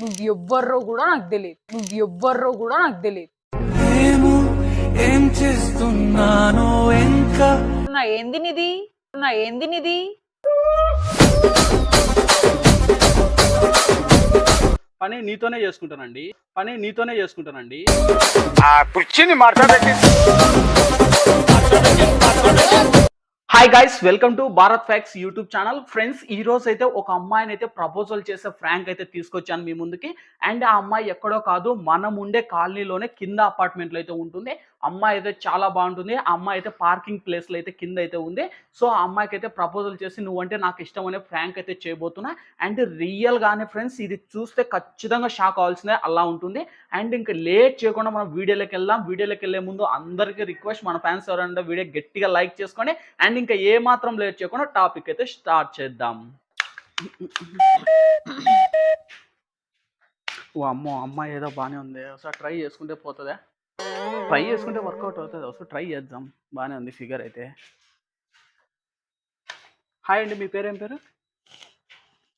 నువ్వెవ్వరో కూడా నాకు తెలియదు. నువ్వెవ్వరో కూడా నాకు తెలియదు. ఏమో ఏం చేస్తున్నానో ఇంకా ఏంది నిది? ఏంది నిది? పని నీతోనే చేసుకుంటానండి. పని నీతోనే చేసుకుంటానండి. ఆ కుర్చీని మార్చబెట్టి hi guys, welcome to Bharat facts YouTube channel. Friends, ఈ రోజు అయితే ఒక అమ్మాయిని అయితే ప్రపోజల్ చేసే ఫ్రాంక్ అయితే తీసుకొచ్చాను మీ ముందుకి. అండ్ ఆ అమ్మాయి ఎక్కడో కాదు, మనం ఉండే కాలనీలోనే కింద అపార్ట్మెంట్లో అయితే ఉంటుంది. అమ్మాయి అయితే చాలా బాగుంటుంది. ఆ అమ్మాయి అయితే పార్కింగ్ ప్లేస్లో అయితే కింద అయితే ఉంది. సో ఆ అమ్మాయికి అయితే ప్రపోజల్ చేసి నువ్వంటే నాకు ఇష్టం అనే ఫ్రాంక్ అయితే చేయబోతున్నా. అండ్ రియల్గానే ఫ్రెండ్స్, ఇది చూస్తే ఖచ్చితంగా షాక్ అవ్వాల్సిందే అలా ఉంటుంది. అండ్ ఇంకా లేట్ చేయకుండా మనం వీడియోలోకి వెళ్దాం. వీడియోలోకి వెళ్ళే ముందు అందరికీ రిక్వెస్ట్, మన ఫ్యాన్స్ ఎవరైనా వీడియో గట్టిగా లైక్ చేసుకొని అండ్ ఇంకా ఏ మాత్రం లేట్ చేయకుండా టాపిక్ అయితే స్టార్ట్ చేద్దాం. ఓ అమ్మో, అమ్మాయి ఏదో బాగానే ఉంది. ఒకసారి ట్రై చేసుకుంటే పోతుందా? ట్రై చేసుకుంటే వర్కౌట్ అవుతుంది. ఒకసారి ట్రై చేద్దాం. బాగానే ఉంది ఫిగర్ అయితే. హాయ్ అండి, మీ పేరు ఏం పేరు?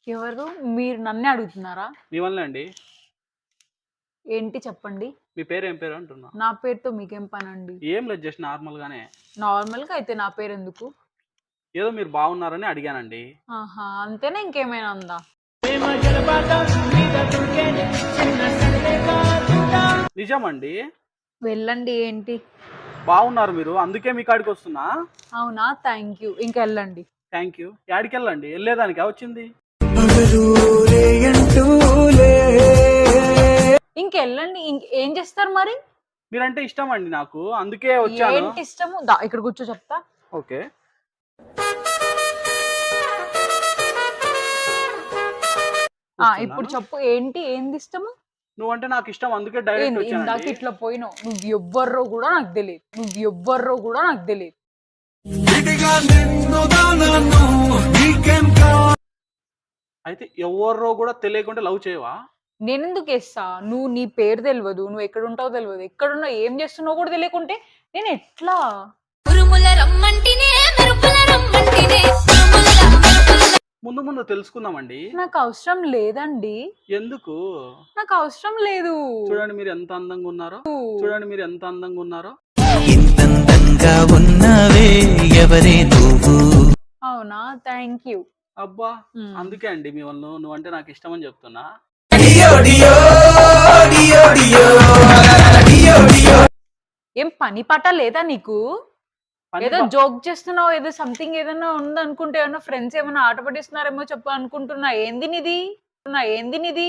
ఎవరు మీరు? నన్నే అడుగుతున్నారా? మీ వల్లే అండి. ఏంటి చెప్పండి. మీ పేరు ఏం పేరు అంటున్నా? నా పేరుతో మీకేం పని అండి? ఏం లేదు, జస్ట్ నార్మల్గానే. నార్మల్గా అయితే నా పేరు ఎందుకు? ఏదో మీరు బాగున్నారని అడిగానండి. ఆహా, అంతేనా? ఇంకేమైనా ఉందా? నిజమండి, వెళ్ళండి. ఏంటి? బాగున్నారు మీరు, అందుకే మీ కాడికి వస్తున్నా. అవునా, థ్యాంక్ యూ. ఇంకా వెళ్ళండి. Thank you. యాడికి వెళ్ళండి? వెళ్ళేదానికి వచ్చింది. ఇంకెళ్ళండి. ఏం చేస్తారు మరి? మీరంటే ఇష్టం అండి నాకు, అందుకే వచ్చాను. ఏంటి ఇష్టము? ఇక్కడ కూర్చో చెప్తా. ఓకే. ఇప్పుడు చెప్పు. ఏంది ఇష్టము? నువ్వంటే నాకు ఇష్టం, అందుకే డైరెక్ట్ ఇందాక వచ్చాను. ఇట్లా పోయినావు. నువ్వెవ్వరో కూడా నాకు తెలియదు. నువ్వెవ్వరో కూడా నాకు తెలియదు. అయితే ఎవరో కూడా తెలియకుండా లవ్ చేయవా? నేనెందుకు వేస్తా? నువ్వు నీ పేరు తెలియదు, నువ్వు ఎక్కడ ఉంటావో తెలియదు, ఎక్కడున్నావు, ఏం చేస్తున్నావు కూడా తెలియకుంటే నేను ఎట్లా? ముందు ముందు తెలుసుకుందామండి. నాకు అవసరం లేదండి. ఎందుకు? నాకు అవసరం లేదు. చూడండి మీరు ఎంత అందంగా ఉన్నారో. చూడండి మీరు ఎంత అందంగా ఉన్నారో. ఇంతందంగా ఉన్నవే ఎవరే నువ్వు. అవునా, థ్యాంక్ యూ. అబ్బా, అందుకే అండి మీ వాళ్ళు నువ్వంటే నాకు ఇష్టం అని చెప్తున్నా. ఏం పని పాట లేదా నీకు? ఏదో జోక్ చేస్తున్నావు, ఏదో సంథింగ్ ఏదైనా ఉందనుకుంటే, ఏమన్నా ఫ్రెండ్స్ ఏమైనా ఆట పట్టిస్తున్నారేమో చెప్పు అనుకుంటున్నా. ఏంది నిది? ఏంది నిది?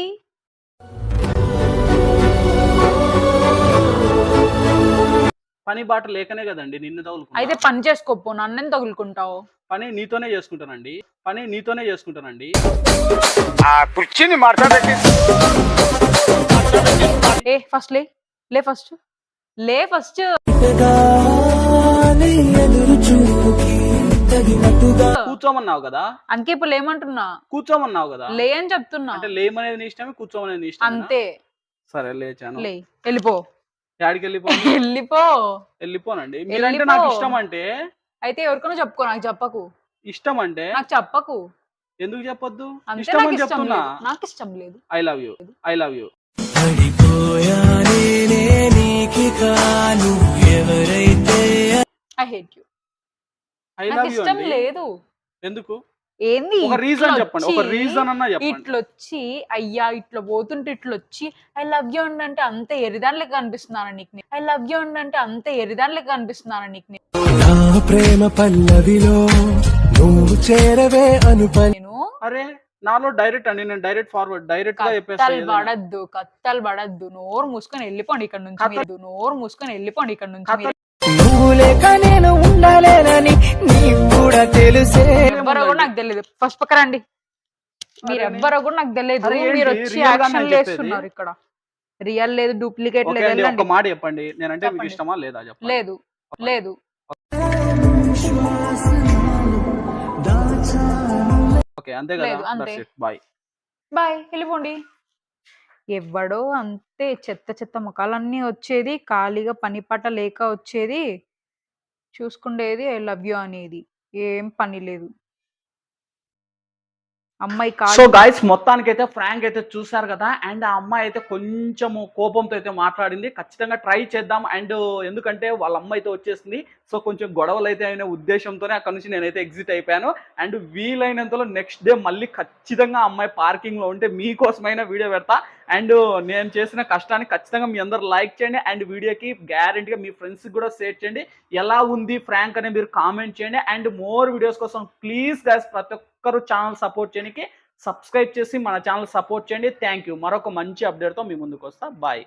పని బాట లేకనే కదండి నిన్ను తగులుకున్నా. అయితే పని చేసుకోపో, నన్నేం తగులుకుంటావు? పని నీతోనే చేసుకుంటానండి. పని నీతోనే చేసుకుంటానండి. ఆ కుర్చీని మార్చబెట్టి ఫస్ట్ లే ఫస్ట్ లే ఫస్ట్. కూర్చోమన్నావు కదా, అందుకే ఇప్పుడు లేమంటున్నా. కూర్చోమన్నావు కదా, లే అని చెప్తున్నా. అంటే లేమనేది నీ ఇష్టమే, కూర్చోమనేది నీ ఇష్టం. అంతే. సరే లేచాను. లే, వెళ్ళిపో. యాడికి వెళ్ళిపో? వెళ్ళిపో. వెళ్ళిపోనండి. మీరంటే నాకు ఇష్టం అంటే. అయితే ఎవరికైనా చెప్పుకో, నాకు చెప్పకు. ఇష్టం అంటే నాకు చెప్పకు. ఎందుకు చెప్పొద్దు? అంతే, ఇష్టం నాకు అని ఇష్టం చెప్తున్నా. లేదు. నాకు ఇష్టం లేదు. I love you. I love you. I hate you. I నాకు లవ్ యూ ఇష్టం అండి. లేదు. ఎందుకు? ఏంది? ఒక రీజన్ చెప్పండి. ఒక రీజన్ అన్నా చెప్పండి. ఇట్లొచ్చి అయ్యా ఇట్లా పోతుంటే ఇట్లొచ్చి ఐ లవ్ యూ అంటే అంత ఎరిదాని లెక్క అనిపిస్తున్నాను నీకు. ఐ లవ్ యూ అంటే అంత ఎరిదాని లెక్క అనిపిస్తున్నాను నీకు. నా ప్రేమ పల్లవిలో నువ్వు చేరవే నేను. అరే నాలో డైరెక్ట్ అండి, నేను డైరెక్ట్ ఫార్వర్డ్ డైరెక్ట్ గా కత్తలు పడద్దు. నోరు మూసుకొని వెళ్ళిపోండి ఇక్కడ నుంచి. నోరు మూసుకొని వెళ్ళిపోండి ఇక్కడ నుంచి. నువ్వు లేక నేను ఉండలేనని నీకు కూడా తెలుసే. ఎవ్వరో కూడా నాకు తెలియదు. ఫస్ట్ పక్క రండి. మీరు ఎవ్వరో కూడా నాకు తెలియదు. మీరు వచ్చి యాక్షన్ చేస్తున్నారు ఇక్కడ. రియల్ లేదు, డూప్లికేట్ లేదు. ఒక మాట చెప్పండి, నేనంటే మీకు ఇష్టమా లేదా చెప్పండి. లేదు లేదు. ఓకే, అంతే కదా. బాయ్ బాయ్, వెళ్ళిపోండి. ఎవడో అంతే చెత్త చెత్త ముఖాలన్నీ వచ్చేది, ఖాళీగా పని పాట లేక వచ్చేది, చూసుకుండేది ఐ లవ్ యూ అనేది. ఏం పని లేదు. అమ్మాయి సో కాదు. గాయ్స్ మొత్తానికైతే ఫ్రాంక్ అయితే చూసారు కదా. అండ్ ఆ అమ్మాయి అయితే కొంచెము కోపంతో అయితే మాట్లాడింది. ఖచ్చితంగా ట్రై చేద్దాం. అండ్ ఎందుకంటే వాళ్ళ అమ్మ అయితే వచ్చేసింది. సో కొంచెం గొడవలు అయితే అయిన ఉద్దేశంతోనే అక్కడ నుంచి నేనైతే ఎగ్జిట్ అయిపోయాను. అండ్ వీలైనంతలో నెక్స్ట్ డే మళ్ళీ ఖచ్చితంగా ఆ అమ్మాయి పార్కింగ్లో ఉంటే మీకోసమైనా వీడియో పెడతా. అండ్ నేను చేసిన కష్టానికి ఖచ్చితంగా మీ అందరు లైక్ చేయండి. అండ్ వీడియోకి గ్యారెంటీగా మీ ఫ్రెండ్స్కి కూడా షేర్ చేయండి. ఎలా ఉంది ఫ్రాంక్ అని మీరు కామెంట్ చేయండి. అండ్ మోర్ వీడియోస్ కోసం ప్లీజ్ గైస్ ప్రతి ఒక్కరు ఛానల్ సపోర్ట్ చేయడానికి సబ్స్క్రైబ్ చేసి మన ఛానల్ సపోర్ట్ చేయండి. Thank you. మరొక మంచి అప్డేట్తో మీ ముందుకు వస్తా. బాయ్.